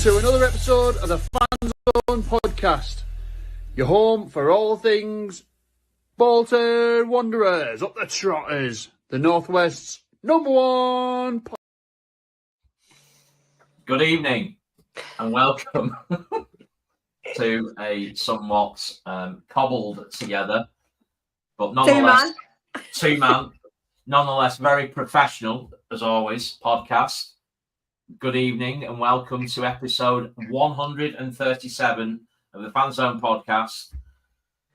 to another episode of the Fanzone podcast. Your home for all things Bolton Wanderers, up the Trotters, the Northwest's number one. Good evening and welcome to a somewhat cobbled together, but nonetheless two-man, nonetheless very professional as always podcast. Good evening and welcome to episode 137 of the Fanzone podcast,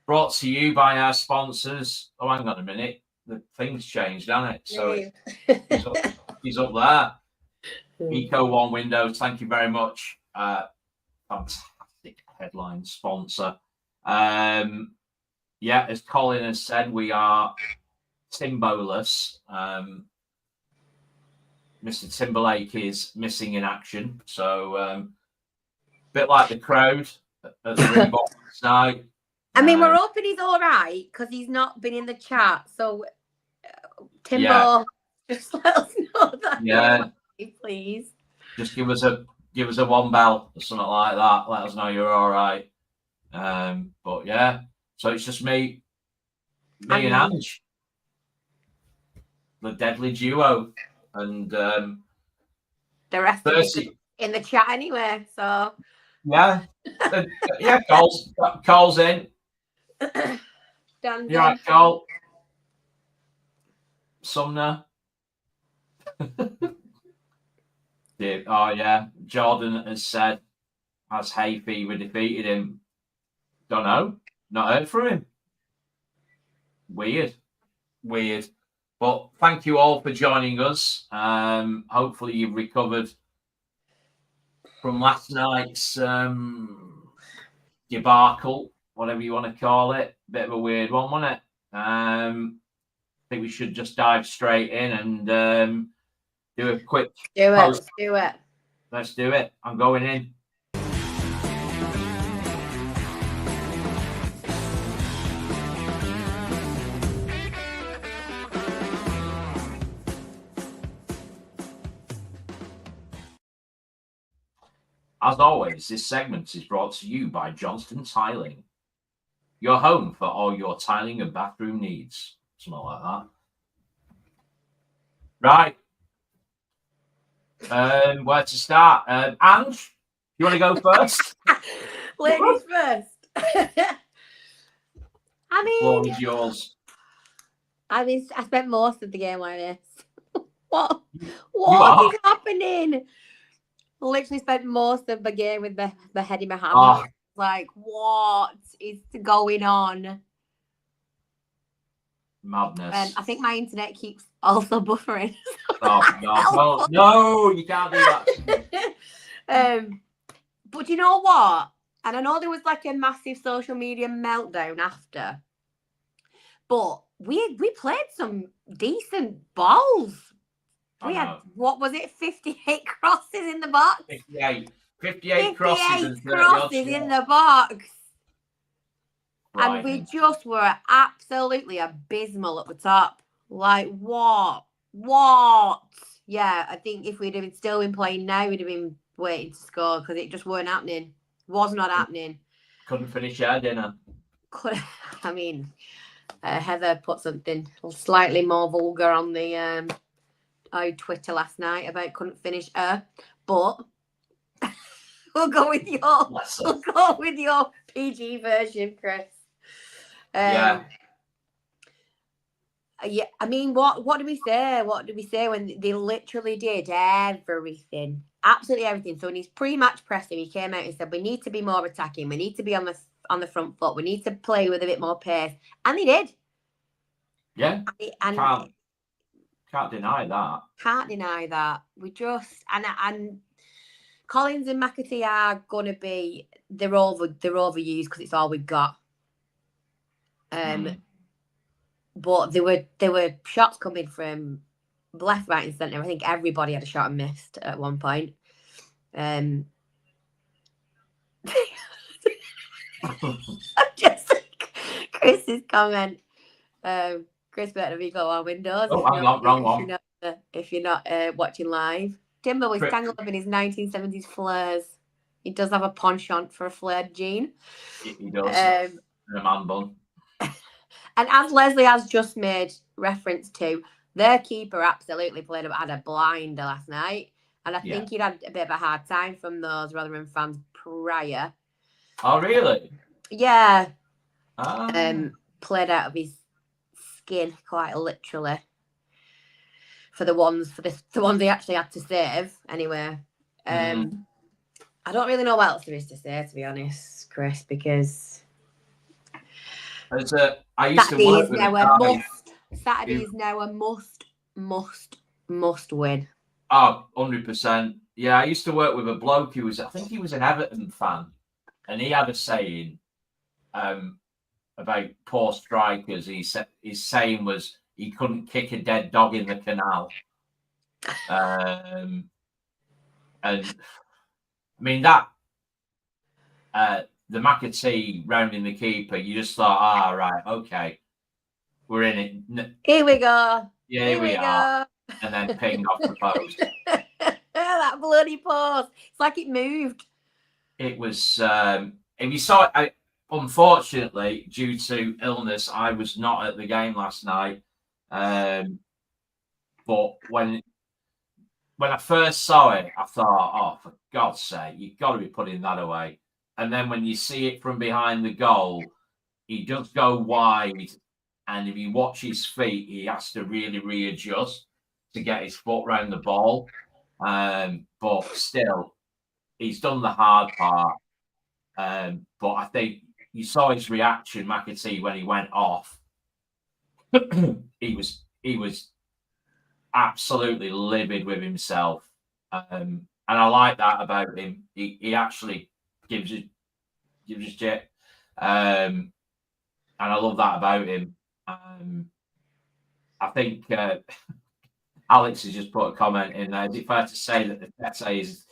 brought to you by our sponsors. Oh, hang on a minute, the thing's changed, hasn't it? So he's up there. Eco One Windows, thank you very much. Fantastic headline sponsor. As Colin has said, we are Timboless. Mr. Timberlake is missing in action, so a bit like the crowd at the Reebok last night. I mean, we're hoping he's all right because he's not been in the chat. So, Timbo, just let us know that. Please. Just give us a one bell or something like that. Let us know you're all right. But yeah, so it's just me and Ange, the deadly duo. And the rest of us in the chat anyway. So Cole's in. You're right, Cole. Sumner. Jordan has said, has hay fever defeated him? Don't know. Not heard from him. Weird. But thank you all for joining us. Hopefully you've recovered from last night's debacle, whatever you want to call it. Bit of a weird one, wasn't it? I think we should just dive straight in and do a quick Let's do it. Let's do it. I'm going in. As always, this segment is brought to you by Johnston Tiling, your home for all your tiling and bathroom needs. Something like that. Right. Where to start? Ange, you want to go first? Ladies first. Floor is yours. I spent most of the game like this. What is happening? Literally spent most of the game with the head in my hand. Like, what is going on? Madness. And I think my internet keeps also buffering. No, you can't do that. But you know what? And I know there was like a massive social media meltdown after, but we played some decent balls. We had, what was it, 58 crosses in the box? 58 crosses in the box. Right. And we just were absolutely abysmal at the top. Like, what? Yeah, I think if we'd have still been playing now, we'd have been waiting to score because it just weren't happening. Was not happening. Couldn't finish our dinner. Heather put something slightly more vulgar on the Twitter last night about couldn't finish her, but we'll go with your PG version, Chris. I mean, what do we say? What did we say when they literally did everything, absolutely everything? So in his pre-match pressing, he came out and said, "We need to be more attacking. We need to be on the front foot. We need to play with a bit more pace," and they did. Yeah, can't deny that. We just and Collins and McAtee are gonna be they're overused because it's all we've got. But there were shots coming from left, right, and centre. I think everybody had a shot and missed at one point. Just like Chris's comment. Chris better be go on Windows. Oh, I'm not wrong one. If you're not watching live, Timber was tangled up in his 1970s flares. He does have a penchant for a flared jean. He does. And a man bun. And as Leslie has just made reference to, their keeper absolutely had a blinder last night. And I think he'd had a bit of a hard time from those Rotherham fans prior. Oh, really? Yeah. Played out of his skin quite literally for the ones they actually had to save. Anyway, I don't really know what else there is to say, to be honest, Chris, because I used to work with a guy. Saturday is now a must win. Oh, 100%. Yeah, I used to work with a bloke who I think he was an Everton fan, and he had a saying about poor strikers. His saying was he couldn't kick a dead dog in the canal. And I mean that the McAtee rounding the keeper, you just thought, right, okay, we're in it. Here we go. Yeah, here we are. And then ping off the post. That bloody post. It's like it moved. It was, if you saw it, unfortunately, due to illness, I was not at the game last night. But when I first saw it, I thought, oh, for God's sake, you've got to be putting that away. And then when you see it from behind the goal, he does go wide. And if you watch his feet, he has to really readjust to get his foot around the ball. But still, he's done the hard part. But I think you saw his reaction, McAtee, when he went off. He was absolutely livid with himself. And I like that about him. He actually gives a shit. And I love that about him. I think Alex has just put a comment in there. Is it fair to say that the Tete is?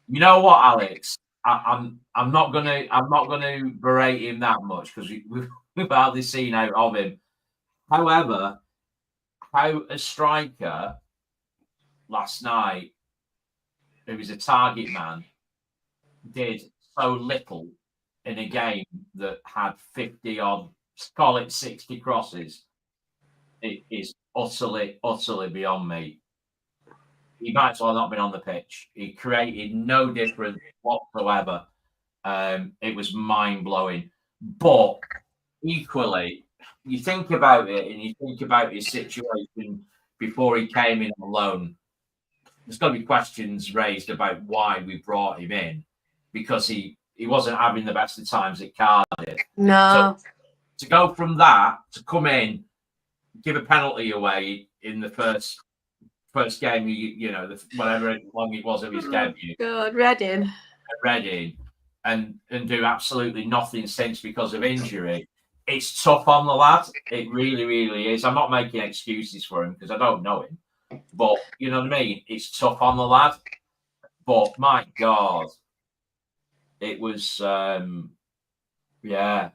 You know what, Alex? I'm not gonna berate him that much because we've hardly seen out of him. However, how a striker last night, who was a target man, did so little in a game that had 50 odd, call it 60 crosses. It is utterly beyond me. He might as well not been on the pitch. He created no difference whatsoever. It was mind-blowing. But equally, you think about it and you think about his situation before he came in on loan, there's got to be questions raised about why we brought him in, because he wasn't having the best of times at Cardiff. No. So to go from that to come in, give a penalty away in the first game, whatever long it was of his debut. God, Reading, and do absolutely nothing since because of injury. It's tough on the lad. It really, really is. I'm not making excuses for him because I don't know him, but you know what I mean. It's tough on the lad. But my God, it was.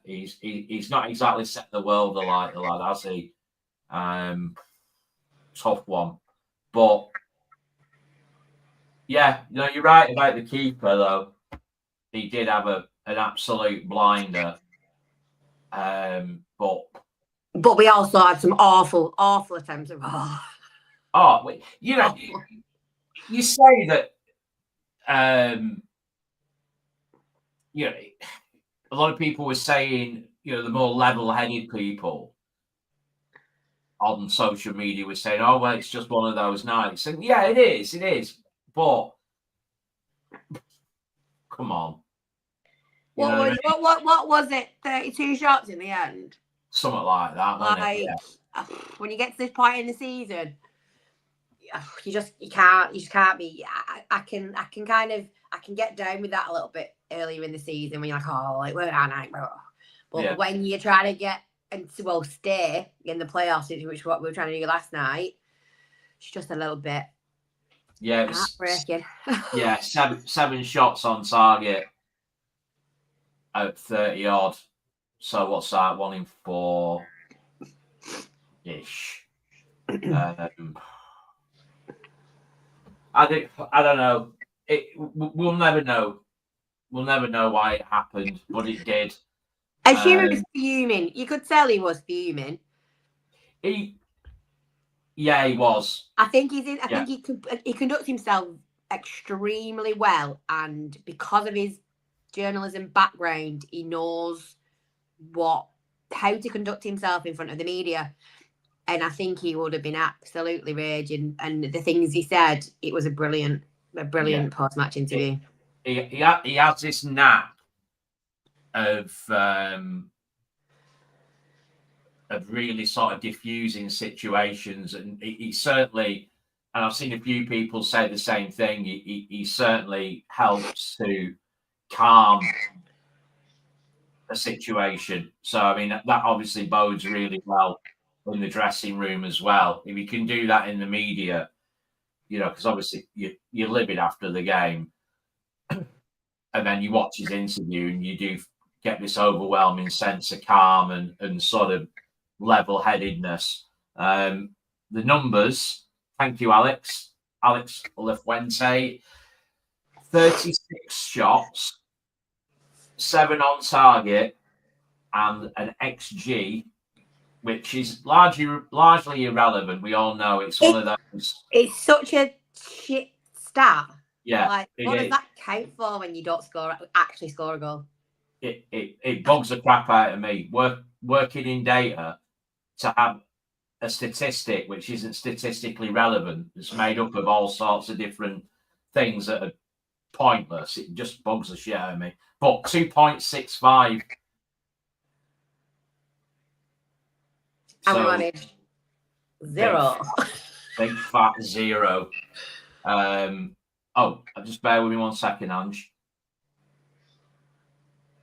He's not exactly set the world alight, the lad, has he? Tough one. But yeah, you're right about the keeper though. He did have an absolute blinder. But we also had some awful attempts of you say that a lot of people were saying, the more level-headed people on social media were saying, oh, well, it's just one of those nights. And yeah, it is. But come on. What was it? 32 shots in the end? Something like that, wasn't it? Yeah. When you get to this point in the season, you can't be. I can get down with that a little bit earlier in the season when you're like, we're our night, bro. But when you're trying to get and stay in the playoffs, which is what we were trying to do last night, it's just a little bit heartbreaking. Yeah, seven shots on target out 30 odd. So what's that? 1 in 4 ish. I don't know. We'll never know. We'll never know why it happened, but it did. He was fuming. You could tell he was fuming. He was. I think he's in. I think he conducts himself extremely well, and because of his journalism background, he knows how to conduct himself in front of the media. And I think he would have been absolutely raging. And the things he said, it was a brilliant post-match interview. He has this knack of really sort of diffusing situations, and he certainly, and I've seen a few people say the same thing, he certainly helps to calm a situation. So, I mean, that obviously bodes really well in the dressing room as well. If you can do that in the media, because obviously you live it after the game, and then you watch his interview and you do get this overwhelming sense of calm and sort of level-headedness. The numbers, thank you, Alex Lefuente, 36 shots, 7 on target, and an XG, which is largely irrelevant. We all know it's one of those. It's such a shit stat. Yeah. Like, what does that count for when you don't actually score a goal? It bugs the crap out of me. Working in data to have a statistic which isn't statistically relevant, it's made up of all sorts of different things that are pointless. It just bugs the shit out of me. But 2.65. And we managed 0. Big fat 0. Just bear with me 1 second, Ange.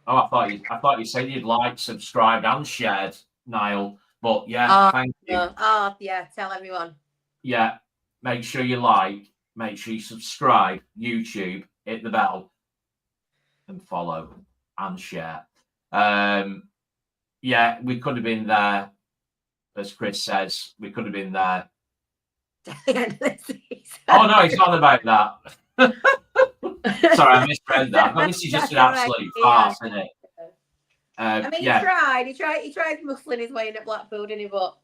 I thought you said you'd liked, subscribed, and shared, Niall. But thank you. Tell everyone. Yeah, make sure you like, make sure you subscribe, YouTube, hit the bell, and follow and share. We could have been there, as Chris says. We could have been there. Oh no, it's not about that. Sorry, I misread that. But this is just an absolute farce, isn't it? He tried muscling his way in at Blackpool, didn't he? But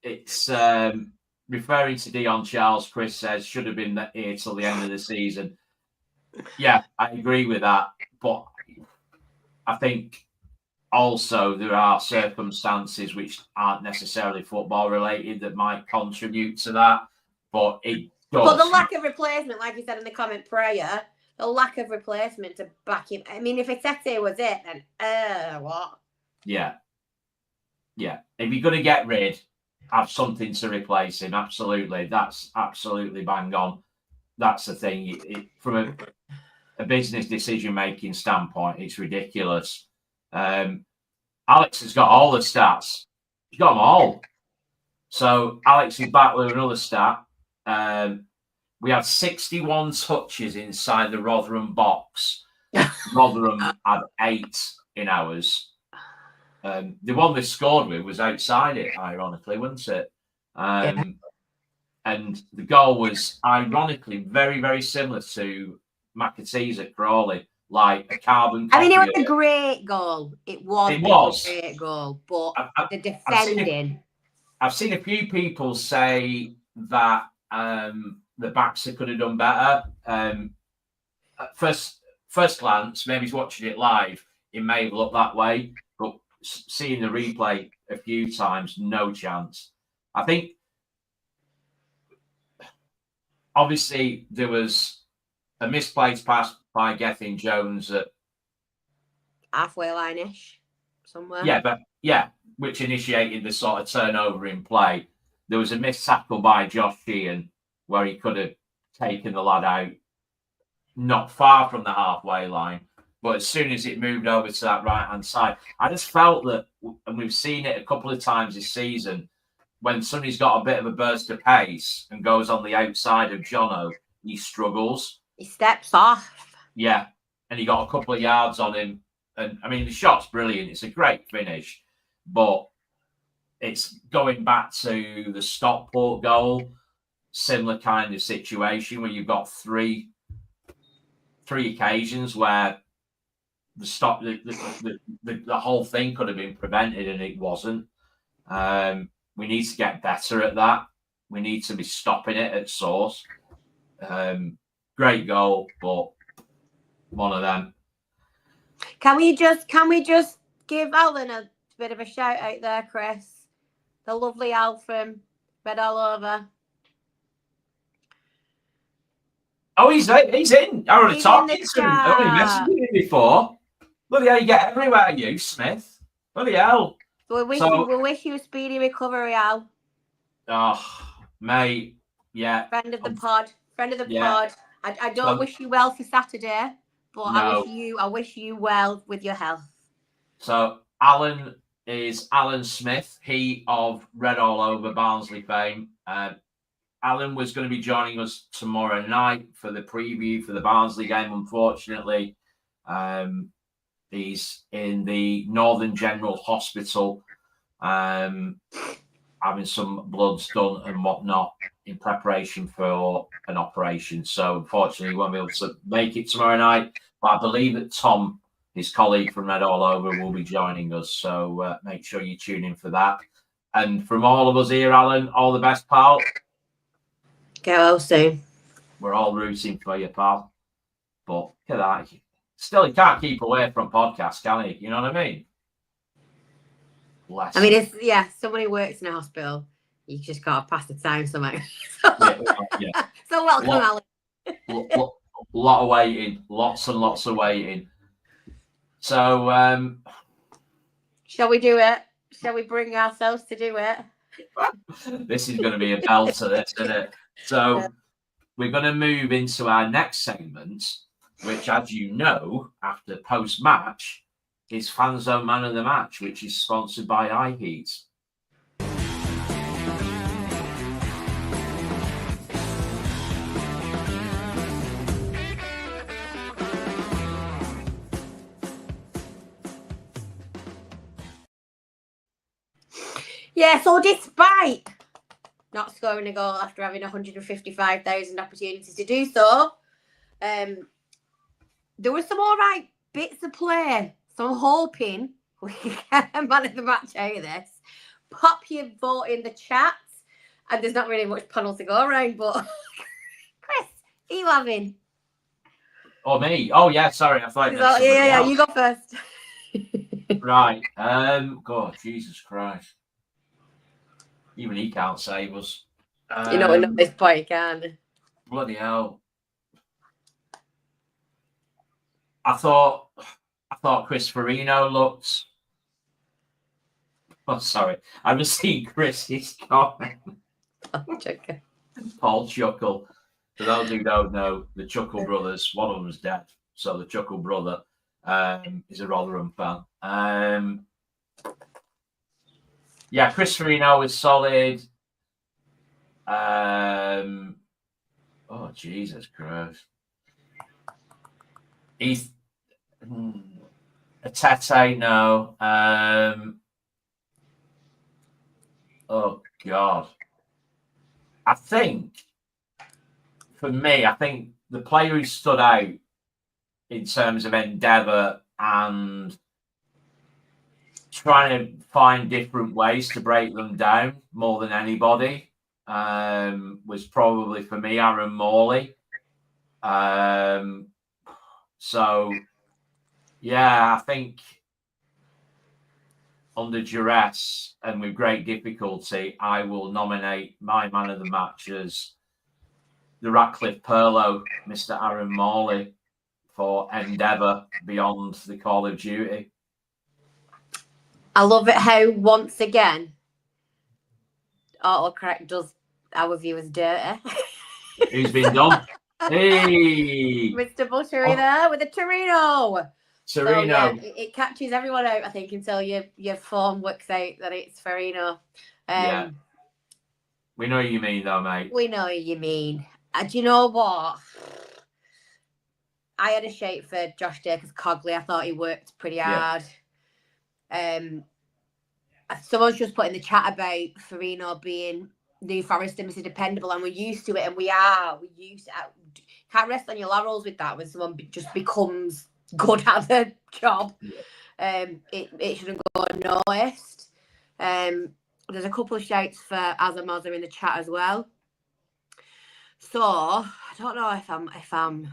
it's referring to Dion Charles. Chris says should have been here till the end of the season. Yeah, I agree with that, but I think also there are circumstances which aren't necessarily football related that might contribute to that. But it does. But the lack of replacement, like you said in the comment prior, the lack of replacement to back him. I mean, if Etete was it, then what? Yeah. If you're going to get rid, have something to replace him. Absolutely, that's absolutely bang on. That's the thing. From a business decision-making standpoint, it's ridiculous. Alex has got all the stats. He's got them all. So Alex is back with another stat. We had 61 touches inside the Rotherham box. Rotherham had 8 in ours. The one they scored with was outside it, ironically, wasn't it? And the goal was, ironically, very, very similar to McAtee's at Crawley, like a carbon copy. I mean, it was a great goal. It was a great goal, but the defending. I've seen a few people say that the Baxter could have done better. At first glance, maybe he's watching it live, it may have looked that way, but seeing the replay a few times, no chance. I think, obviously, there was a misplaced pass by Gethin Jones at halfway line-ish, somewhere. Which initiated the sort of turnover in play. There was a missed tackle by Josh Sheehan where he could have taken the lad out not far from the halfway line. But as soon as it moved over to that right-hand side, I just felt that, and we've seen it a couple of times this season, when somebody's got a bit of a burst of pace and goes on the outside of Jono, he struggles. He steps off. Yeah, and he got a couple of yards on him. And, I mean, the shot's brilliant. It's a great finish. But it's going back to the Stockport goal, similar kind of situation where you've got three 3 occasions where the whole thing could have been prevented and it wasn't. We need to get better at that. We need to be stopping it at source. Great goal, but one of them. Can we just give Alan a bit of a shout out there, Chris? The lovely Al from Red All Over. Oh, he's in. I already talked to him. I already messaged him before. Bloody hell, you get everywhere, you, Smith. Bloody hell. We wish you a speedy recovery, Al. Oh, mate. Yeah. Friend of the pod. I don't wish you well for Saturday, but no. I wish you well with your health. So Alan is Alan Smith, he of Red All Over Barnsley fame. Alan was going to be joining us tomorrow night for the preview for the Barnsley game. Unfortunately, he's in the Northern General Hospital, having some bloods done and whatnot in preparation for an operation. So unfortunately, he won't be able to make it tomorrow night. But I believe that Tom, his colleague from Red All Over, will be joining us. So make sure you tune in for that. And from all of us here, Alan, all the best, pal. Get well soon. We're all rooting for you, pal. But look at that. Still, he can't keep away from podcasts, can he? You know what I mean? I mean, it's someone who works in a hospital. You just got to pass the time somehow. Yeah. So welcome, Alan. Lot of waiting. Lots and lots of waiting. So, shall we do it? Shall we bring ourselves to do it? This is going to be a belter, this, isn't it? So, we're going to move into our next segment, which, as you know, after post-match, is Fanzone Man of the Match, which is sponsored by iHeat. Yeah, so despite not scoring a goal after having 155,000 opportunities to do so, there were some all right bits of play. So I'm hoping we can get a man of the match out of this. Pop your vote in the chat. And there's not really much panel to go around, but Chris, are you having? Oh, me? Oh, yeah, sorry. I thought yeah, you go first. Right. God, Jesus Christ. Even he can't save us. You know, at this point, can. Bloody hell. I thought Chris Farino looked. Oh, sorry. I haven't seen Chris's comment. Paul Chuckle. For those who don't know, the Chuckle brothers, one of them's dead. So the Chuckle brother is a Rotherham fan. Yeah, Chris Farino is solid. Oh, Jesus Christ. He's a Tete, no. Oh, God. I think, for me, the player who stood out in terms of endeavour and trying to find different ways to break them down more than anybody was probably, for me, Aaron Morley. So, yeah, I think under duress and with great difficulty, I will nominate my man of the match as the Ratcliffe Perlo, Mr. Aaron Morley, for endeavour beyond the Call of Duty. I love it how, once again, autocorrect does our viewers dirty. Who's been done? Hey! Mr. Buttery there with the Torino. So, yeah, it catches everyone out, I think, until your phone works out that it's Farino. Yeah. We know what you mean, though, mate. We know what you mean. Do you know what? I had a shake for Josh Dacres Cogley. I thought he worked pretty hard. Someone's just put in the chat about Farino being New Forest and Mr. Dependable, and we're used to it, and we are. We're used to it. can't rest on your laurels with that when someone just becomes good at their job. It shouldn't go unnoticed. There's a couple of shouts for Azamoza in the chat as well. So I don't know if I'm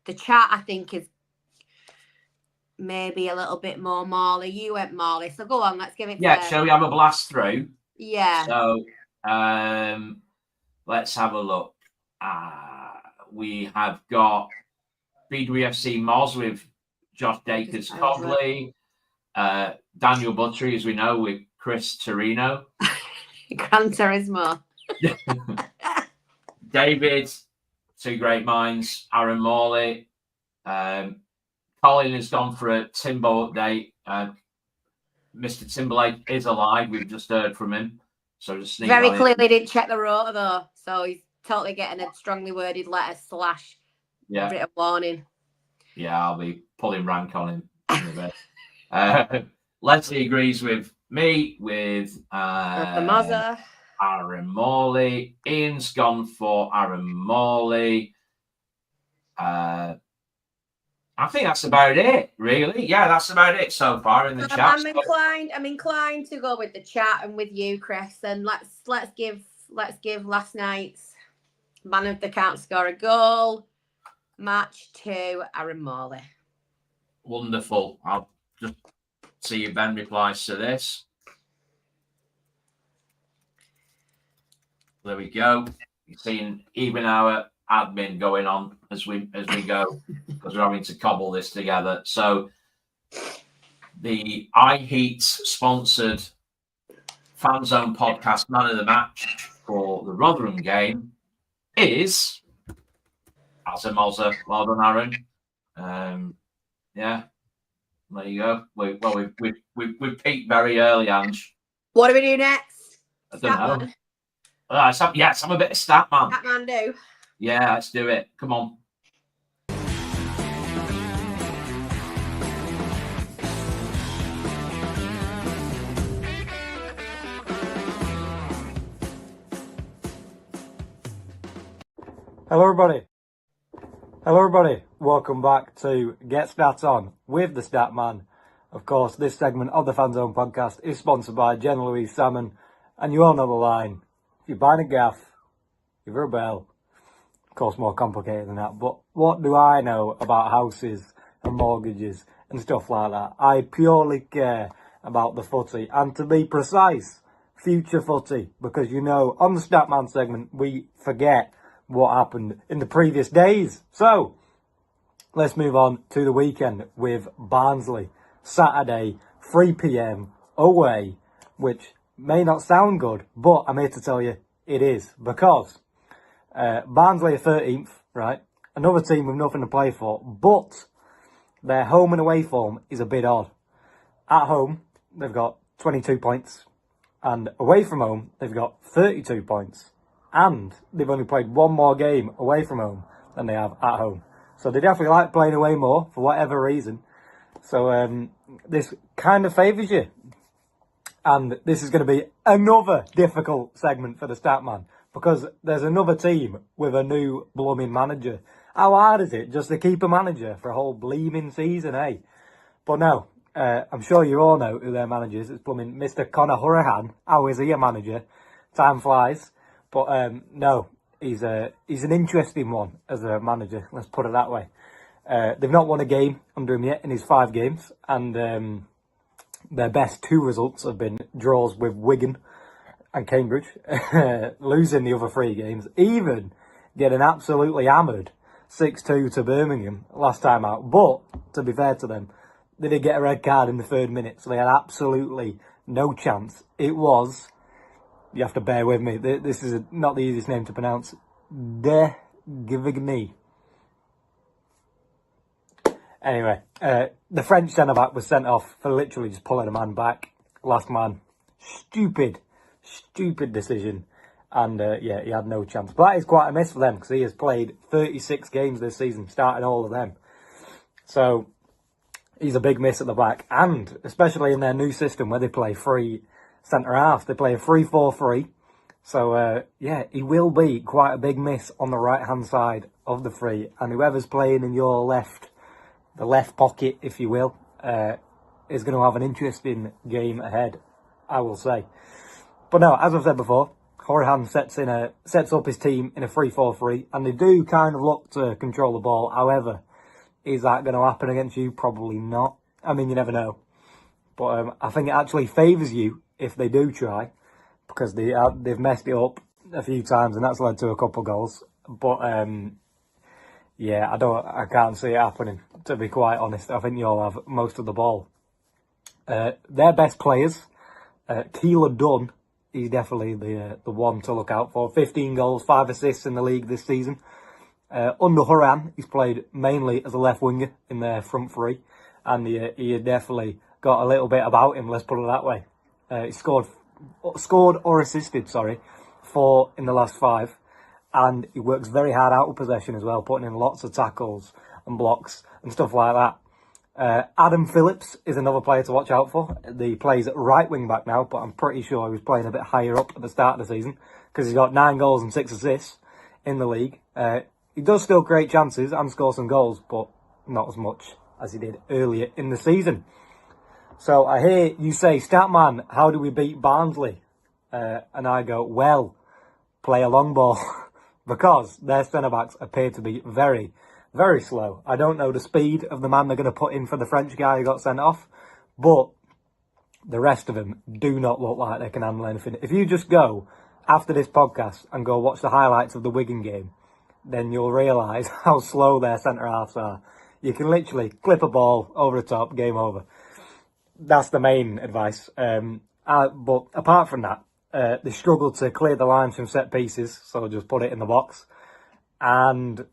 the chat, I think, is maybe a little bit more Marley. You went Marley, so go on, let's give it shall we have a blast through? Yeah. So let's have a look. We have got BWFC Moz with Josh Dakers Cogley, Daniel Buttery, as we know, with Chris Torino. Gran Turismo. David, two great minds, Aaron Morley. Colin has gone for a Timbo update. Mr. Timberlake is alive. We've just heard from him. So just sneak very clearly didn't check the rotor though. So he's totally getting a strongly worded letter / written warning. Yeah, I'll be pulling rank on him in a bit. Leslie agrees with me with Mazza. Aaron Morley. Ian's gone for Aaron Morley. I think that's about it, really. Yeah, that's about it so far in the chat. I'm inclined to go with the chat and with you, Chris. And let's give last night's man of the can't score a goal match to Aaron Morley. Wonderful. I'll just see if Ben replies to this. There we go. You're seeing even our admin going on as we go because we're having to cobble this together. So the iHeat sponsored Fanzone podcast man of the match for the Rotherham game is Azamoza. Well done, Aaron. Yeah, there you go. We peaked very early, Ange. What do we do next? I don't know. Let's have a bit of Statman. Statman do. Yeah, let's do it. Come on. Hello, everybody. Welcome back to Get Stats On with the Statman. Of course, this segment of the Fanzone podcast is sponsored by General Louise Salmon, and you all know the line. If you're buying a gaff, give her a bell. Of course, more complicated than that. But what do I know about houses and mortgages and stuff like that? I purely care about the footy, and to be precise, future footy, because on the Statman segment we forget what happened in the previous days. So let's move on to the weekend with Barnsley. Saturday, 3 p.m. away, which may not sound good, but I'm here to tell you it is, because Barnsley are 13th, right? Another team with nothing to play for, but their home and away form is a bit odd. At home, they've got 22 points, and away from home, they've got 32 points. And they've only played one more game away from home than they have at home. So they definitely like playing away more for whatever reason. So this kind of favours you. And this is going to be another difficult segment for the Statman, because there's another team with a new blooming manager. How hard is it just to keep a manager for a whole bleeming season, eh? But no, I'm sure you all know who their manager is. It's blooming Mr. Conor Hurahan. How is he a manager? Time flies. But no, he's an interesting one as a manager, let's put it that way. They've not won a game under him yet in his 5 games, and their best 2 results have been draws with Wigan and Cambridge, losing the other 3 games, even getting absolutely hammered 6-2 to Birmingham last time out. But, to be fair to them, they did get a red card in the 3rd minute, so they had absolutely no chance. It was... You have to bear with me. This is not the easiest name to pronounce. De Givigny. Anyway, the French centre-back was sent off for literally just pulling a man back. Last man. Stupid decision. And, he had no chance. But that is quite a miss for them, because he has played 36 games this season, starting all of them. So, he's a big miss at the back. And, especially in their new system where they play 3 centre half. They play a 3-4-3 So, he will be quite a big miss on the right-hand side of the free. And whoever's playing in your the left pocket, if you will, is going to have an interesting game ahead, I will say. But no, as I've said before, Rotherham sets up his team in a 3-4-3, and they do kind of look to control the ball. However, is that going to happen against you? Probably not. I mean, you never know. But I think it actually favours you if they do try, because they've messed it up a few times, and that's led to a couple of goals. But I can't see it happening, to be quite honest. I think you'll have most of the ball. Their best players, Keeler Dunn, he's definitely the one to look out for. 15 goals, 5 assists in the league this season. Under Horan, he's played mainly as a left winger in their front three, and he definitely got a little bit about him, let's put it that way. He scored or assisted, 4 in the last 5, and he works very hard out of possession as well, putting in lots of tackles and blocks and stuff like that. Adam Phillips is another player to watch out for. He plays at right wing back now, but I'm pretty sure he was playing a bit higher up at the start of the season, because he's got 9 goals and 6 assists in the league. He does still create chances and score some goals, but not as much as he did earlier in the season. So I hear you say, Statman, how do we beat Barnsley? And I go, well, play a long ball, because their centre-backs appear to be very, very slow. I don't know the speed of the man they're going to put in for the French guy who got sent off, but the rest of them do not look like they can handle anything. If you just go after this podcast and go watch the highlights of the Wigan game, then you'll realise how slow their centre-halves are. You can literally clip a ball over the top, game over. That's the main advice. But apart from that, they struggle to clear the lines from set pieces, so just put it in the box. And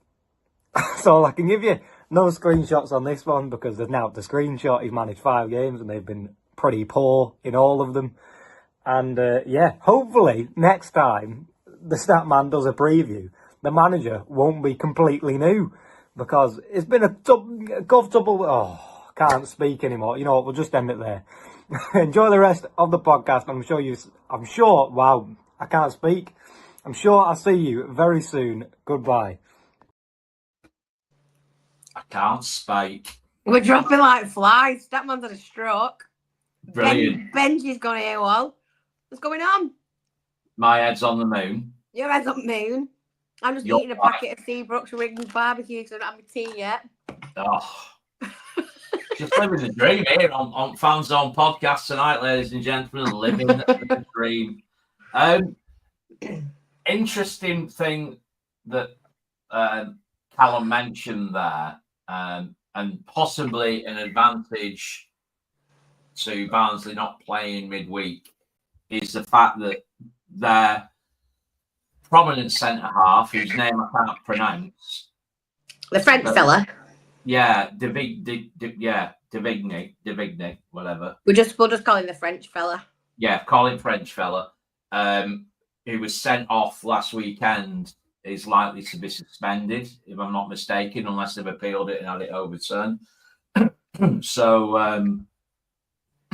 so I can give you no screenshots on this one, because there's now the screenshot. He's managed 5 games and they've been pretty poor in all of them. And hopefully next time the Statman does a preview, the manager won't be completely new, because it's been a comfortable. Oh, can't speak anymore. You know what? We'll just end it there. Enjoy the rest of the podcast. I'm sure. Wow, I can't speak. I'm sure I'll see you very soon. Goodbye. I can't speak. We're dropping like flies. That man's had a stroke. Brilliant. Benji's gone AWOL. What's going on? My head's on the moon. Your head's on the moon. I'm just eating a packet of Seabrooks Wings barbecue because I don't have my tea yet. Oh. Just living the dream here on Fanzone podcast tonight, ladies and gentlemen. Living the dream. Interesting thing that Callum mentioned there, and possibly an advantage to Barnsley not playing midweek, is the fact that their prominent centre-half, whose name I can't pronounce. The French fella. Yeah, Davigny, whatever. We'll just call him the French fella. Yeah, call him French fella. Who was sent off last weekend, is likely to be suspended, if I'm not mistaken, unless they've appealed it and had it overturned. So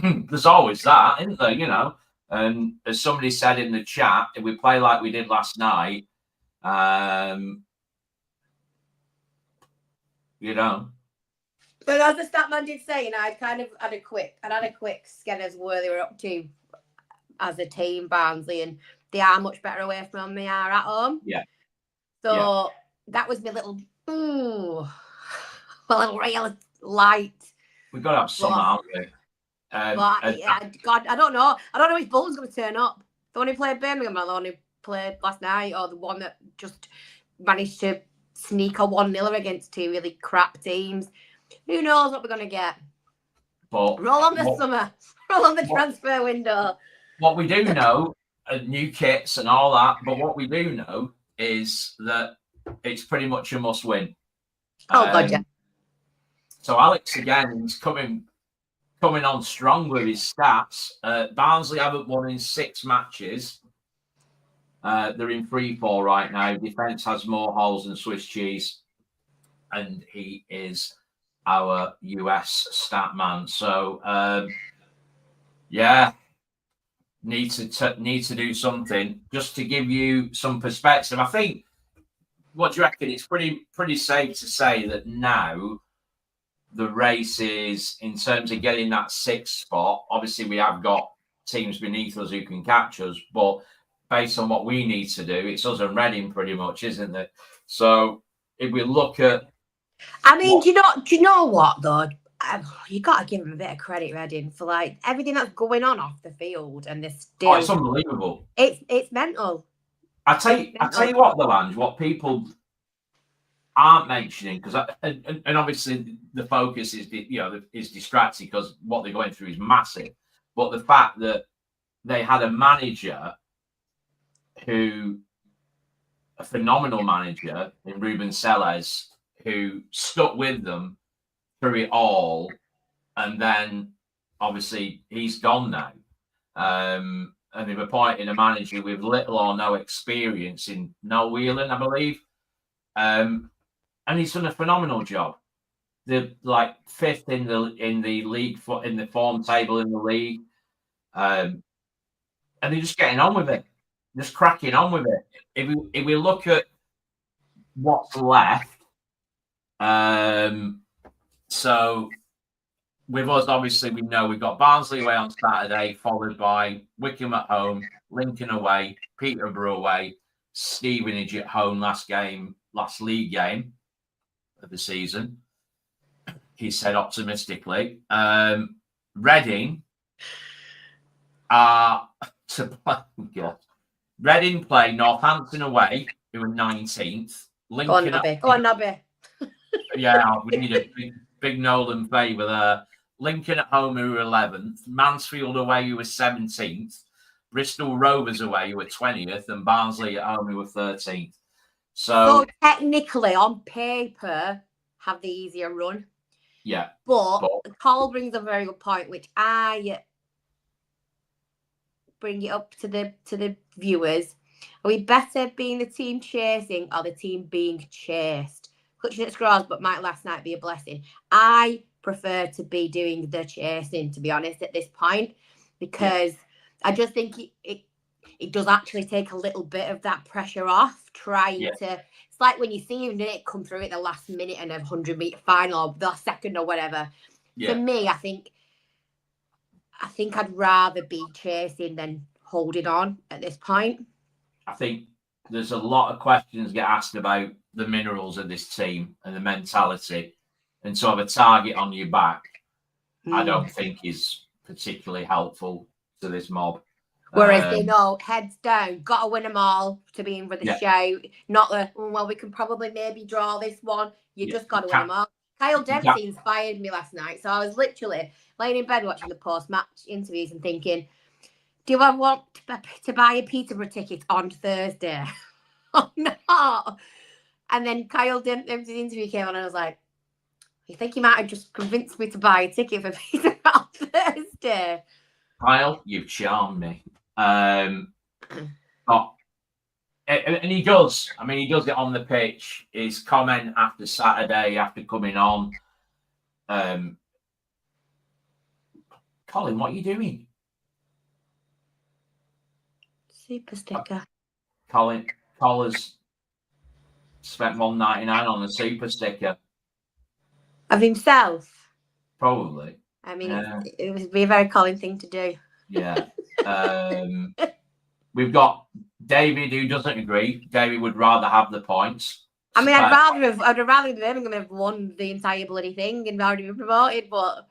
there's always that, isn't there? You know, and as somebody said in the chat, if we play like we did last night, you know. But as the Statman did say, I kind of had a quick scan as where they were up to as a team, Barnsley, and they are much better away from home than they are at home. Yeah. So that was my little, a little real light. We've got to have some, haven't we? God, I don't know. I don't know if Bolton's going to turn up. The one who played Birmingham, or the one who played last night, or the one that just managed to sneak a 1-0 against 2 really crap teams. Who knows what we're going to get? But roll on the summer. Roll on the transfer window. What we do know, new kits and all that, but what we do know is that it's pretty much a must-win. Oh, God, yeah. So Alex, again, is coming on strong with his stats. Barnsley haven't won in 6 matches. They're in 3-4 right now. Defence has more holes than Swiss cheese. And he is our US stat man. So, need to do something just to give you some perspective. I think. What do you reckon? It's pretty safe to say that now the race is, in terms of getting that 6th spot. Obviously, we have got teams beneath us who can catch us, but based on what we need to do, it's us and Reading pretty much, isn't it? So if we look at, I mean, do you know what though? You got to give them a bit of credit, Reading, for like everything that's going on off the field, and this still. Oh, it's unbelievable. It's mental. I tell you what, the Lange, what people aren't mentioning, because and obviously the focus is is distracting because what they're going through is massive. But the fact that they had a manager a phenomenal manager in Ruben Selles, who stuck with them through it all, and then obviously he's gone now. And they've appointed a manager with little or no experience in Noel Whelan, I believe. And he's done a phenomenal job. They're like 5th in the league in the form table in the league. And they're just getting on with it. Just cracking on with it. If we look at what's left, so with us, obviously, we know we've got Barnsley away on Saturday, followed by Wickham at home, Lincoln away, Peterborough away, Stevenage at home, last league game of the season. He said optimistically. Reading are to play. God. Reading play Northampton away, who are 19th. Lincoln Go on, Nobby. Yeah, we need a big Nolan favour there. Lincoln at home, who were 11th. Mansfield away, who were 17th. Bristol Rovers away, who were 20th. And Barnsley at home, who were 13th. So technically, on paper, have the easier run. Yeah. But Carl brings a very good point, which I bring it up to the viewers. Are we better being the team chasing or the team being chased? Clutching at straws, but might last night be a blessing. I prefer to be doing the chasing, to be honest, at this point, because I just think it does actually take a little bit of that pressure off trying to. It's like when you see it come through at the last minute in a 100-meter final or the second or whatever. Yeah. For me, I think I'd rather be chasing than holding on at this point. I think there's a lot of questions get asked about the minerals of this team and the mentality, and to have a target on your back, I don't think is particularly helpful to this mob. Whereas they know, heads down, got to win them all to be in for the shout. Not the, well, we can probably maybe draw this one. You just got to win them all. Kyle Dempsey inspired me last night. So I was literally laying in bed watching the post-match interviews and thinking, do I want to buy a Peterborough ticket on Thursday or not? And then Kyle Dempsey's interview came on and I was like, you think you might have just convinced me to buy a ticket for Peterborough on Thursday? Kyle, you've charmed me. And he does. I mean, he does it on the pitch. His comment after Saturday, after coming on, Colin, what are you doing? Super sticker. Collar's spent $1.99 on a super sticker. Of himself? Probably. I mean, it would be a very Colin thing to do. Yeah. We've got David who doesn't agree. David would rather have the points. I mean, I'd rather Birmingham have won the entire bloody thing and already been promoted, but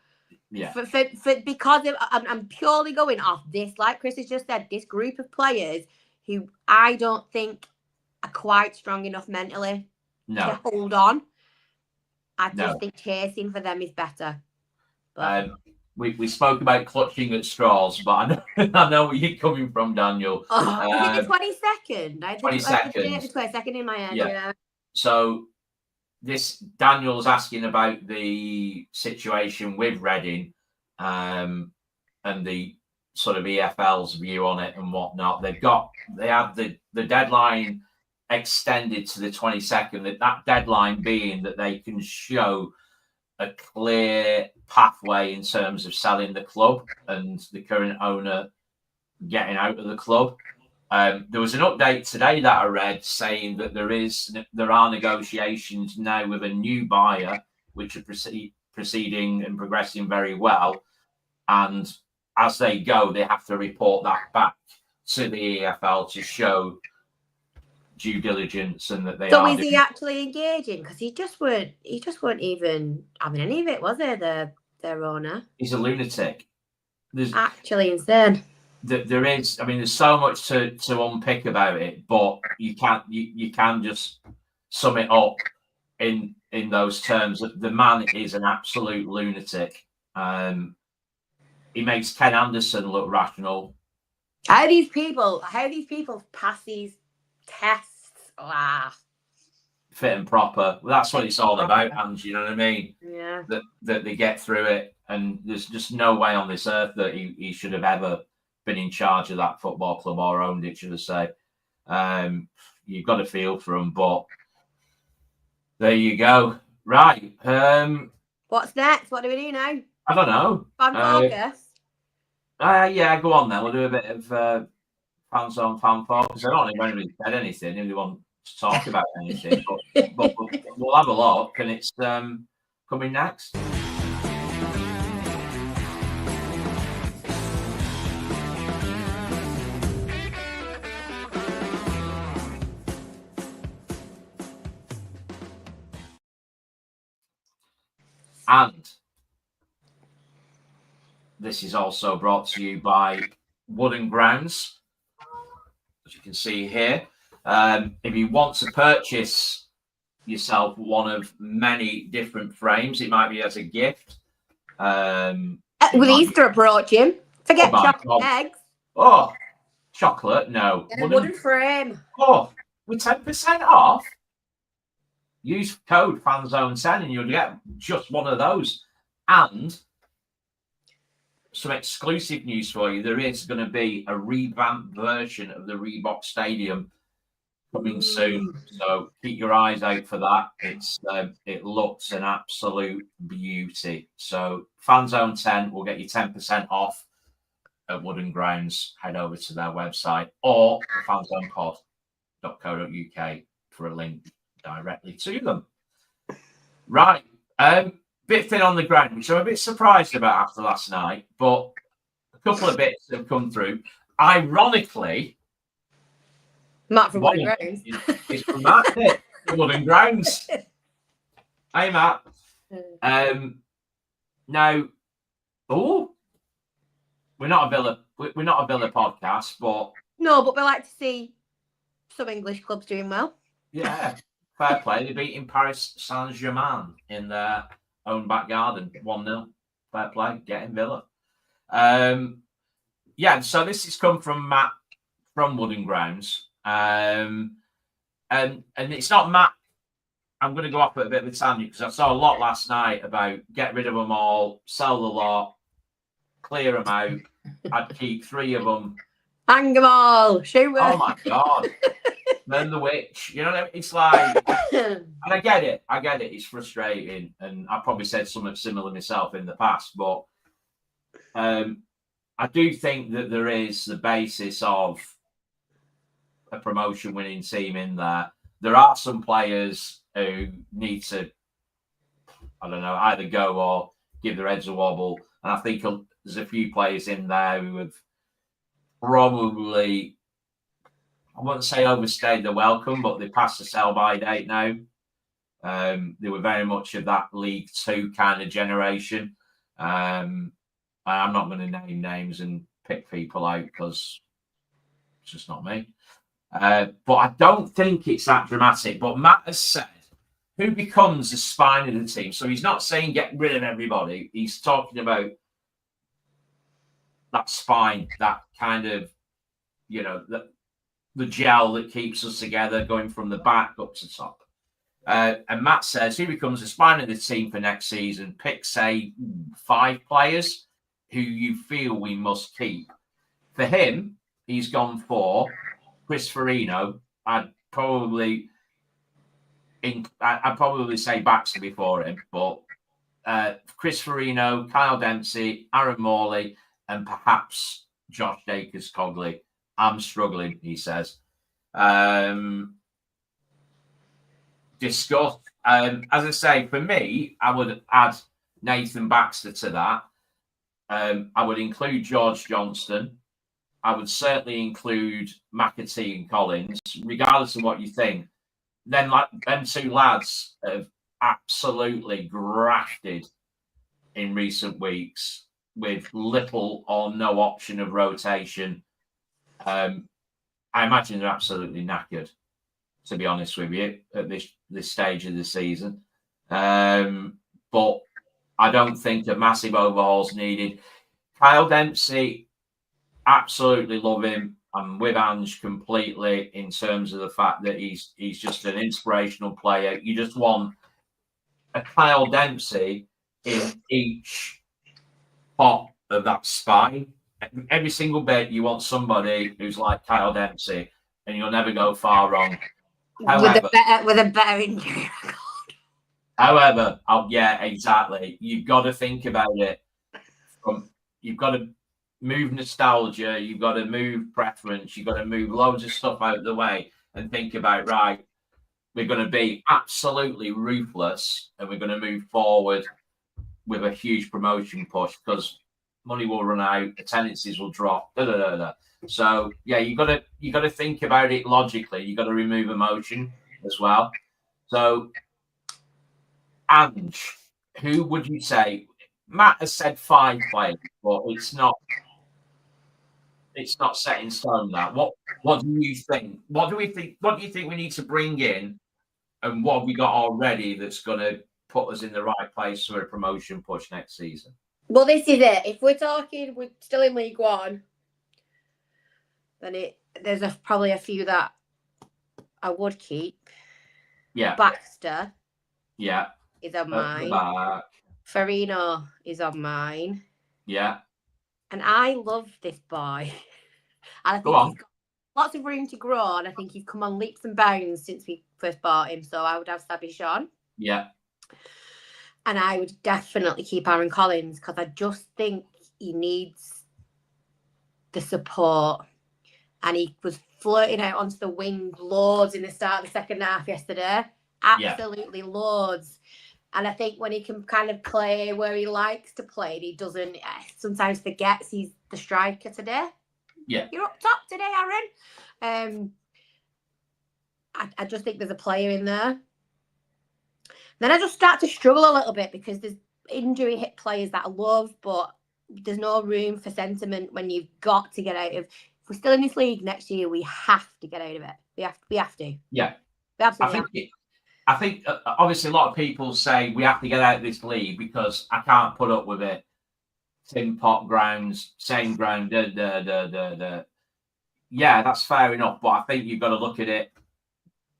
because I'm purely going off this, like Chris has just said, this group of players who I don't think are quite strong enough mentally to hold on. I just think chasing for them is better. But we spoke about clutching at straws, but I know where you're coming from, Daniel. Is it the 22nd? 22nd. The 22nd in my head, yeah. So Daniel's asking about the situation with Reading and the sort of EFL's view on it and whatnot. They have the deadline extended to the 22nd. That deadline being that they can show a clear pathway in terms of selling the club, and the current owner getting out of the club. There was an update today that I read saying that there are negotiations now with a new buyer, which are proceeding and progressing very well. And as they go, they have to report that back to the EFL to show due diligence and that they so are. So is he actually engaging? Because he just weren't even having any of it, was he? Their owner. He's a lunatic. There's actually insane. There is. I mean, there's so much to unpick about it, but you can just sum it up in those terms. The man is an absolute lunatic. He makes Ken Anderson look rational. How these people pass these tests? Fit and proper. Well, that's what it's all about, and you know what I mean? Yeah. That they get through it, and there's just no way on this earth that he should have ever been in charge of that football club or owned it, should I say. You've got to feel for him, but there you go. Right. What's next? What do we do now? I don't know. Fan focus? Yeah, go on then. We'll do a bit of Fanzone fan focus. I don't think anybody said anything. If they want to talk about anything, but we'll have a look, and it's coming next. And this is also brought to you by Wooden Grounds, as you can see here. If you want to purchase yourself one of many different frames, it might be as a gift. With Easter approaching, forget chocolate eggs. Oh, chocolate? No. Get a wooden frame. Oh, with 10% off. Use code Fanzone10 and you'll get just one of those. And some exclusive news for you. There is going to be a revamped version of the Reebok Stadium coming soon. So keep your eyes out for that. It looks an absolute beauty. So Fanzone 10 will get you 10% off at Wooden Grounds. Head over to their website or fanzonepod.co.uk for a link directly to them. Right. Bit thin on the ground, which I'm a bit surprised about after last night, but a couple of bits have come through. Ironically, Matt from Wooden Grounds. It's from Matt from Wooden Grounds. Hey, Matt. Now, we're not a Villa podcast, but no, but we like to see some English clubs doing well. Yeah, fair play. They're beating Paris Saint-Germain in their own back garden, 1-0. Fair play, getting Villa. Yeah, so this has come from Matt from Wooden Grounds. And it's not Matt. I'm going to go off at a bit of a tangent because I saw a lot last night about get rid of them all, sell the lot, clear them out. I'd keep 3 of them. Hang them all. Shoot them. Oh my God. Then the witch. You know, it's like, and I get it. It's frustrating. And I probably said something similar myself in the past, but I do think that there is the basis of a promotion winning team in there. There are some players who need to, I don't know, either go or give their heads a wobble. And I think there's a few players in there who have probably, I wouldn't say overstayed their welcome, but they passed the sell-by date now. They were very much of that League Two kind of generation. I'm not going to name names and pick people out because it's just not me. But I don't think it's that dramatic. But Matt has said, who becomes the spine of the team? So he's not saying get rid of everybody. He's talking about that spine, that kind of, the gel that keeps us together, going from the back up to top. And Matt says, who becomes the spine of the team for next season? Pick, say, 5 players who you feel we must keep. For him, he's gone for Chris Farino. I'd probably say Baxter before him, but Chris Farino, Kyle Dempsey, Aaron Morley, and perhaps Josh Dacres-Cogley. I'm struggling, he says. Discuss. As I say, for me, I would add Nathan Baxter to that. I would include George Johnston. I would certainly include McAtee and Collins, regardless of what you think. Then, like them two lads have absolutely grafted in recent weeks with little or no option of rotation. I imagine they're absolutely knackered, to be honest with you, at this stage of the season. But I don't think a massive overhaul's needed. Kyle Dempsey, absolutely love him. I'm with Ange completely in terms of the fact that he's just an inspirational player. You just want a Kyle Dempsey in each part of that spine. Every single bit, you want somebody who's like Kyle Dempsey, and you'll never go far wrong. However, with a better injury record. However, yeah, exactly. You've got to think about it. You've got to move nostalgia. You've got to move preference. You've got to move loads of stuff out of the way and think about, right, we're going to be absolutely ruthless and we're going to move forward with a huge promotion push because money will run out, attendances will drop. So yeah, you got to think about it logically. You got to remove emotion as well. So, Ange, who would you say? Matt has said 5 players, but it's not set in stone. That what do you think? What do you think we need to bring in, and what have we got already that's going to put us in the right place for a promotion push next season? Well, this is it. If we're talking, we're still in League One, then there's probably a few that I would keep. Yeah. Baxter. Yeah. Is on mine. Farino is on mine. Yeah. And I love this boy. And I think he's got lots of room to grow, and I think he's come on leaps and bounds since we first bought him. So I would have Sabby Sean. Yeah. And I would definitely keep Aaron Collins because I just think he needs the support. And he was flirting out onto the wing loads in the start of the second half yesterday. Absolutely loads. And I think when he can kind of play where he likes to play, he doesn't sometimes forgets he's the striker today. Yeah. You're up top today, Aaron. I just think there's a player in there. Then I just start to struggle a little bit because there's injury hit players that I love, but there's no room for sentiment when you've got to get out of. If we're still in this league next year, we have to get out of it. We have to. Yeah. We absolutely have to. I think obviously a lot of people say we have to get out of this league because I can't put up with it. Tin pot grounds, same ground, Yeah, that's fair enough, but I think you've got to look at it.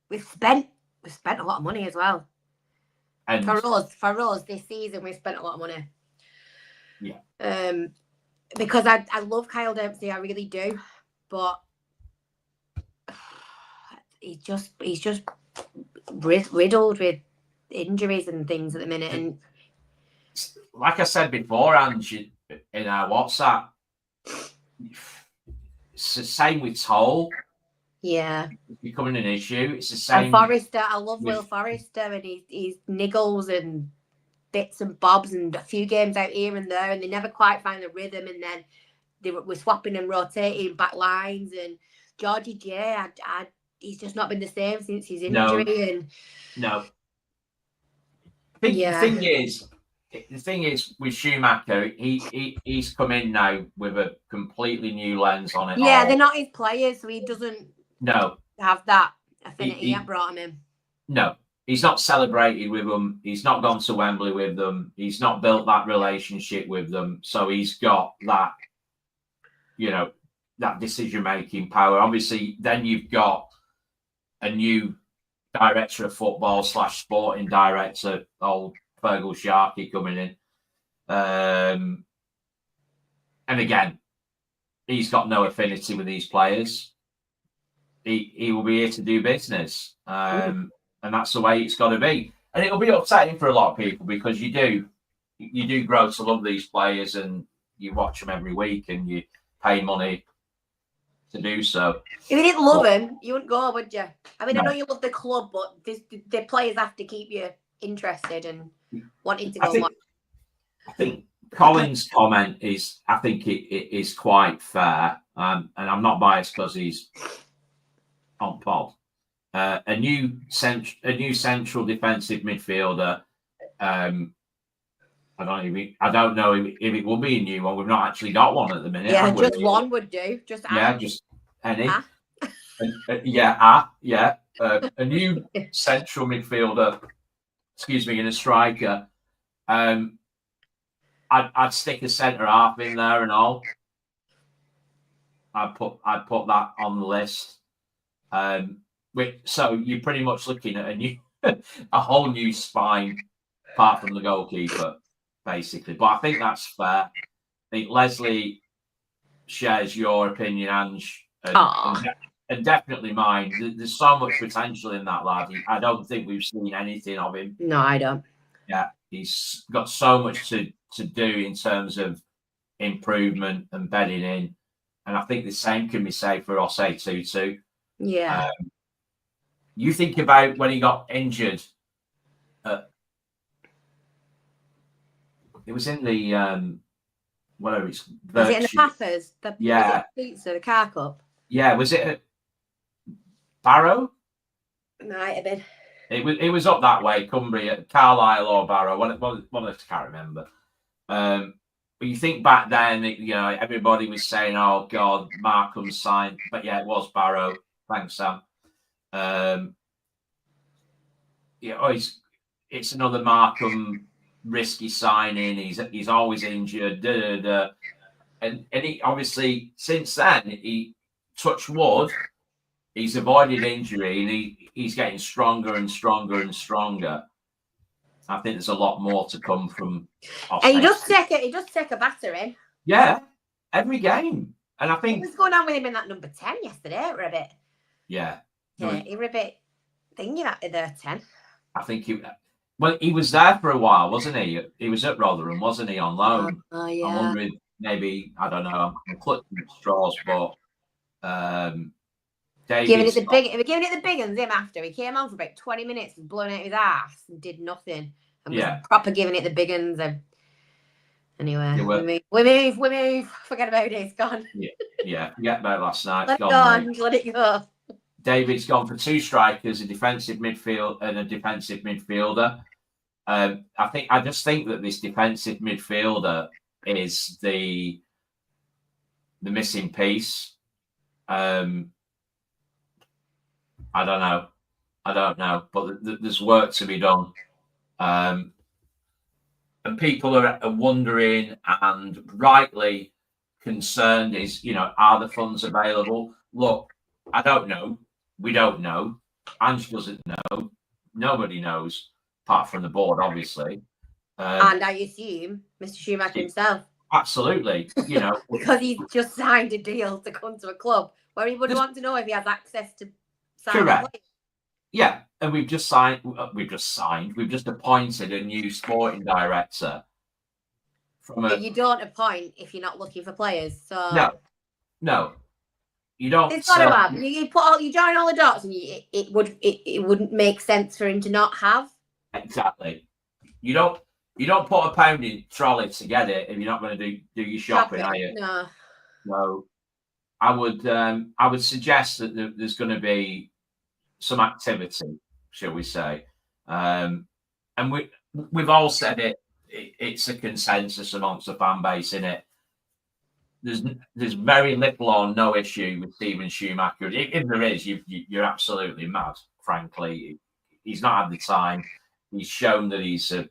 We've spent a lot of money as well. And for us this season, we've spent a lot of money. Yeah. Because I love Kyle Dempsey, I really do, but he's just riddled with injuries and things at the minute. And like I said before, Ange, in our WhatsApp, it's the same with Toll. Yeah, it's becoming an issue. It's the same. And Forrester, I love Will Forrester, and he's niggles and bits and bobs and a few games out here and there, and they never quite find the rhythm. And then we're swapping and rotating back lines. And Georgie J, he's just not been the same since his injury. No. The thing is with Schumacher, he's come in now with a completely new lens on it. Yeah, they're not his players, so he doesn't have that affinity that brought him in. No, he's not celebrated with them. He's not gone to Wembley with them. He's not built that relationship with them. So he's got that, that decision-making power. Obviously, then you've got a new director of football / sporting director, old Fergal Sharkey, coming in. And again, he's got no affinity with these players. He will be here to do business. And that's the way it's got to be. And it'll be upsetting for a lot of people because you do grow to love these players and you watch them every week and you pay money to do so. If you didn't love him, you wouldn't go, would you? I mean, no. I know you love the club, but the players have to keep you interested and wanting to go. I think Colin's comment is, I think it is quite fair, and I'm not biased because he's on pod. A new central defensive midfielder. I don't know if it will be a new one. We've not actually got one at the minute. Yeah, just one would do. Just any. A new central midfielder. Excuse me, and a striker. I'd stick a centre half in there and all. I'd put that on the list. So you're pretty much looking at a whole new spine, apart from the goalkeeper, basically. But I think that's fair. I think Leslie shares your opinion, Ange, and definitely mine. There's so much potential in that lad. I don't think we've seen anything of him. No, I don't. Yeah, he's got so much to do in terms of improvement and bedding in. And I think the same can be said for Osei Tutu. Yeah. You think about when he got injured. It was in the whatever it's. Was it in the Pappers? Was it pizza, the car cup? Yeah, was it at Barrow? Might have been. It was up that way, Cumbria, Carlisle or Barrow. One I can't remember. But you think back then, everybody was saying, "Oh God, Markham signed," but yeah, it was Barrow. Thanks, Sam. It's another Markham risky signing. He's always injured. And he obviously since then he touched wood. He's avoided injury and he's getting stronger and stronger and stronger. I think there's a lot more to come from. And he does take a battering. Yeah, every game. And I think what's going on with him in that number 10 yesterday? We're a bit. Yeah. He were a bit thinking at there 10. I think he was there for a while, wasn't he? He was at Rotherham, wasn't he, on loan? Oh, yeah. I'm wondering, maybe, I don't know, I'm clutching at straws, but giving it the big ones him after. He came on for about 20 minutes and blown out his ass and did nothing. And was proper giving it the big ones. Anyway, we move. Forget about it, it's gone. Yeah, forget about last night. Let it go. David's gone for two strikers, a defensive midfield and a defensive midfielder. I just think that this defensive midfielder is the missing piece. I don't know, but there's work to be done. And people are wondering and rightly concerned is, are the funds available? Look, I don't know. We don't know. Ange doesn't know. Nobody knows, apart from the board, obviously. And I assume Mr. Schumacher himself. Absolutely. Because he's just signed a deal to come to a club where he would want to know if he has access to sign. Correct. Yeah. And we've just appointed a new sporting director. But you don't appoint if you're not looking for players. So No. You don't. It's got to happen. You join all the dots, and it wouldn't make sense for him to not have. Exactly. You don't put a pound in trolley to get it if you're not going to do your shopping, are you? No. I would suggest that there's going to be some activity, shall we say? And we've all said it. It's a consensus amongst the fan base, in it. There's very little or no issue with Steven Schumacher. If there is, you're absolutely mad, frankly. He's not had the time. He's shown that he's a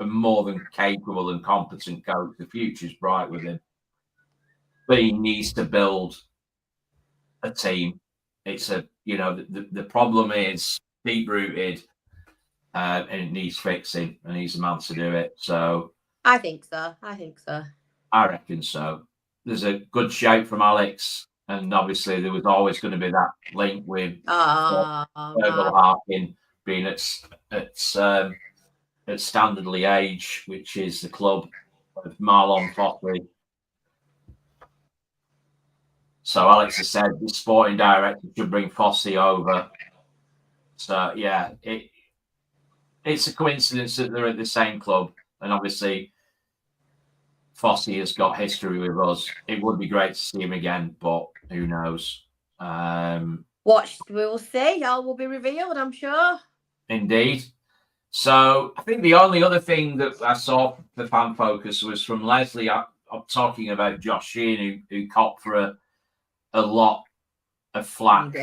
more than capable and competent coach. The future's bright with him. But he needs to build a team. It's the problem is deep-rooted and it needs fixing, and he's the man to do it. So I think so. I reckon so. There's a good shout from Alex, and obviously there was always going to be that link with Virgil Harkin being at Standard Liège, which is the club of Marlon Fotley. So Alex has said the sporting director should bring Fossey over. So yeah, it's a coincidence that they're at the same club, and obviously Fossey has got history with us. It would be great to see him again, but who knows? We'll see. All will be revealed, I'm sure. Indeed. So I think the only other thing that I saw for Fan Focus was from Leslie. I'm talking about Josh Sheehan, who copped for a lot of flack.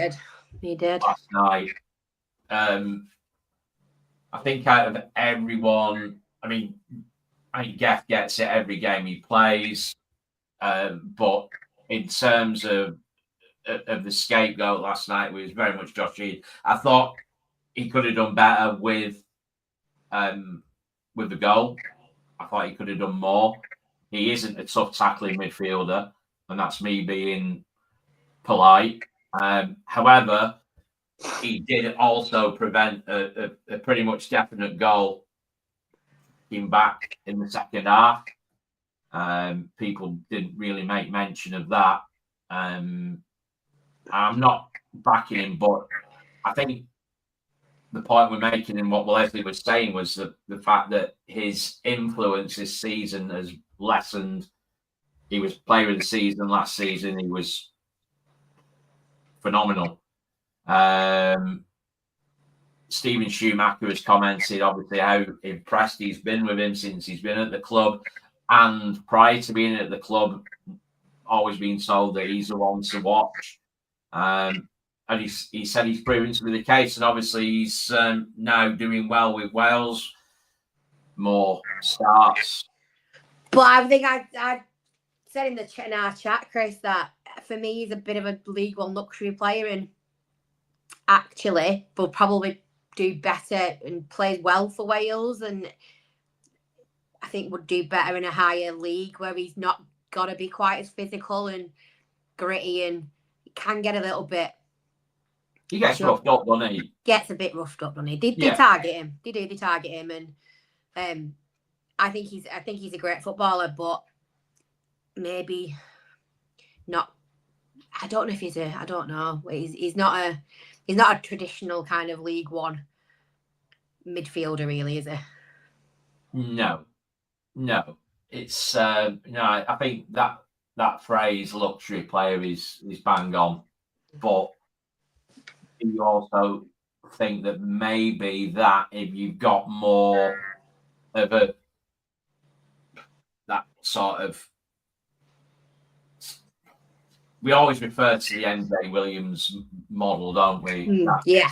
He did last night. I think out of everyone, I mean, Geff gets it every game he plays, but in terms of the scapegoat last night, it was very much Josh Sheehan. I thought he could have done better with the goal. I thought he could have done more. He isn't a tough tackling midfielder, and that's me being polite. However, he did also prevent a pretty much definite goal came back in the second half. People didn't really make mention of that. I'm not backing him, but I think the point we're making and what Leslie was saying was the fact that his influence this season has lessened. He was player of the season last season. He was phenomenal. Stephen Schumacher has commented, obviously, how impressed he's been with him since he's been at the club. And prior to being at the club, always been told that he's the one to watch. And he said he's proven to be the case. And obviously, he's now doing well with Wales. More starts. But I think I said in our chat, Chris, that for me, he's a bit of a League One luxury player and actually will probably do better and plays well for Wales, and I think would do better in a higher league where he's not got to be quite as physical and gritty, and he can get a little bit. He gets roughed up, doesn't he? Gets a bit roughed up, doesn't he? They target him. They target him, and I think he's a great footballer, but maybe not. I don't know if I don't know. He's not a traditional kind of League One midfielder, really, is he? No. It's I think that phrase luxury player is bang on, but you also think that maybe that if you've got more of that sort of, we always refer to the MJ Williams model, don't we? Yeah.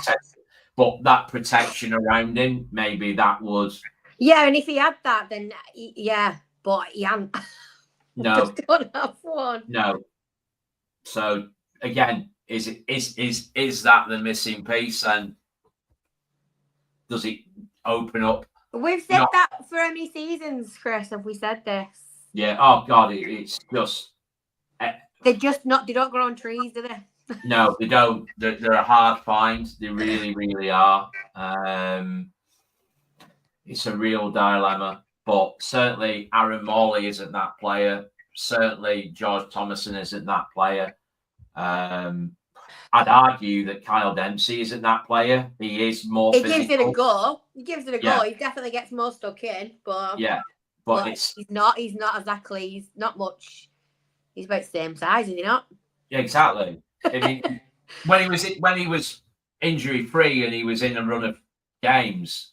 But that protection around him, maybe that would. Yeah, and if he had that, then but he hasn't. No, just don't have one. No. So again, is that the missing piece? And does it open up? We've said that for how many seasons, Chris? Have we said this? Yeah. Oh God, it's just. They don't grow on trees, do they? No, they don't. They're a hard find. They really, really are. It's a real dilemma. But certainly Aaron Morley isn't that player. Certainly George Thomason isn't that player. I'd argue that Kyle Dempsey isn't that player. He is more physical. Gives it a go. He gives it a go. He definitely gets more stuck in. But but he's not exactly. He's not much. He's about the same size, is he not? Yeah, exactly. I mean, when he was injury free and he was in a run of games,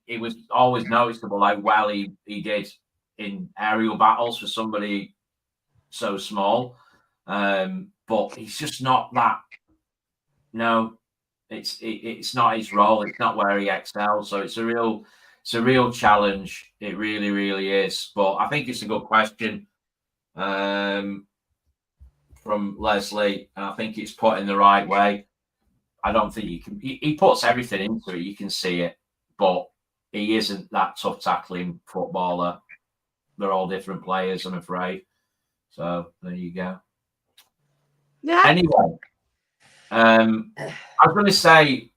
it was always noticeable how well he did in aerial battles for somebody so small. But he's just not that. No, it's not his role. It's not where he excels. So it's a real challenge. It really, really is. But I think it's a good question from Leslie, and I think it's put in the right way. I don't think you can. He puts everything into it. You can see it, but he isn't that tough tackling footballer. They're all different players, I'm afraid. So there you go. Yeah. Anyway, I was going to say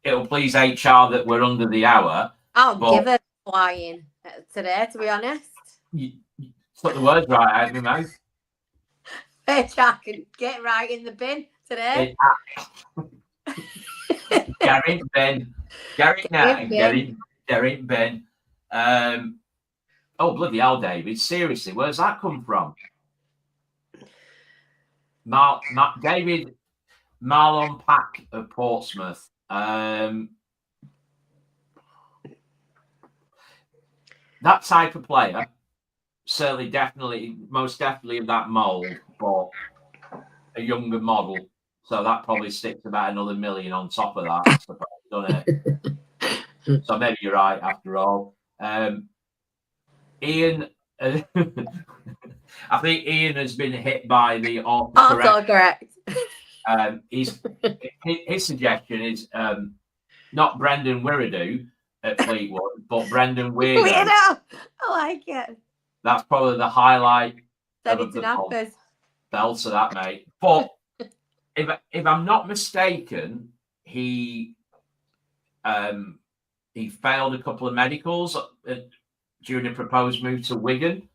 it'll please HR that we're under the hour. I'll give it flying today, to be honest. You put the words right out of my mouth. Hey, Jack, get right in the bin today. Gerrin, Ben. Gerrin, Ben. Oh, bloody hell, David. Seriously, where's that come from? David Marlon Pack of Portsmouth. That type of player, certainly, most definitely of that mould, but a younger model. So that probably sticks about another $1 million on top of that, I suppose, doesn't it? So maybe you're right after all. Ian, I think Ian has been hit by the autocorrect. His suggestion is not Brendan Wirradu at Fleetwood, but Brendan Weirdo. I like it. That's probably the highlight of the belt of that, mate. But if I'm not mistaken, he failed a couple of medicals during a proposed move to Wigan.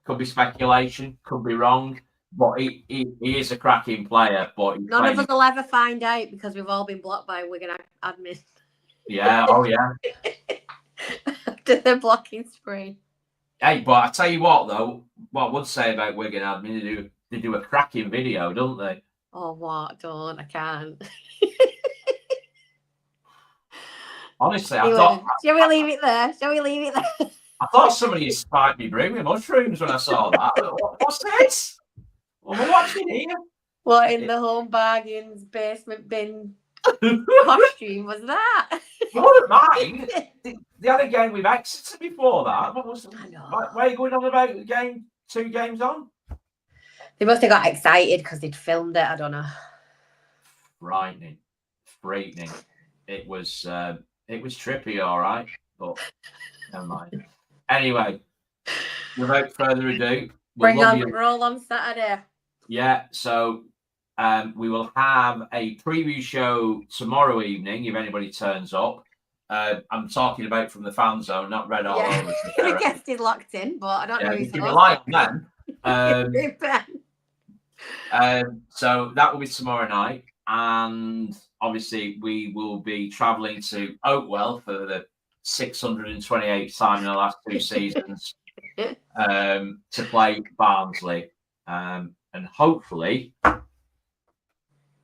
Could be speculation, could be wrong, but he is a cracking player. But none of us will ever find out because we've all been blocked by Wigan admin. Yeah, oh yeah. After the blocking spree. Hey, but I tell you what, though, what I would say about Wigan admin, they do a cracking video, don't they? Oh, what? Don't. I can't. Honestly, Shall we leave it there? I thought somebody had spiked me bringing mushrooms when I saw that. What's this? What am I watching here? What in the Home Bargains basement bin costume was that? You wouldn't mind. They had a game with Exeter before that. I know. Why are you going on about the game 2 games on? They must have got excited because they'd filmed it. I don't know. Frightening. It was trippy, all right, but never mind. Anyway, without further ado, roll on Saturday. Yeah, so we will have a preview show tomorrow evening if anybody turns up. I'm talking about from the Fanzone, not Red all over. The guest is locked in, but I don't know who's you rely on them. So that will be tomorrow night, and obviously we will be travelling to Oakwell for the 628th time in the last 2 seasons to play Barnsley, and hopefully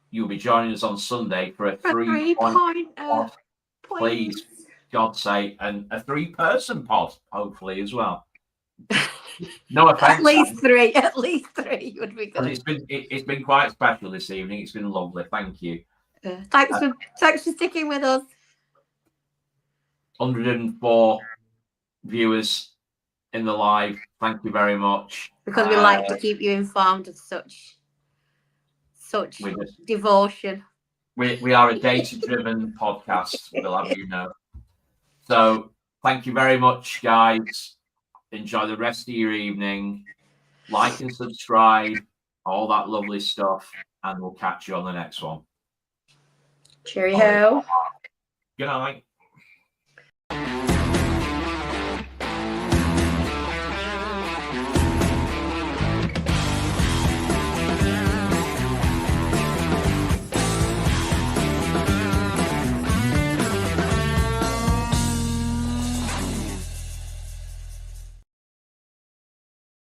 you'll be joining us on Sunday for a 3-point pod, please, God's sake, and a 3-person pod, hopefully as well. No offense. At least three would be good. It's been quite special this evening. It's been lovely. Thank you. Thanks for sticking with us. 104 viewers in the live. Thank you very much. Because we like to keep you informed of such devotion. We are a data-driven podcast, we'll have you know. So thank you very much, guys. Enjoy the rest of your evening. Like and subscribe, all that lovely stuff, and we'll catch you on the next one. Cheerio. Good night.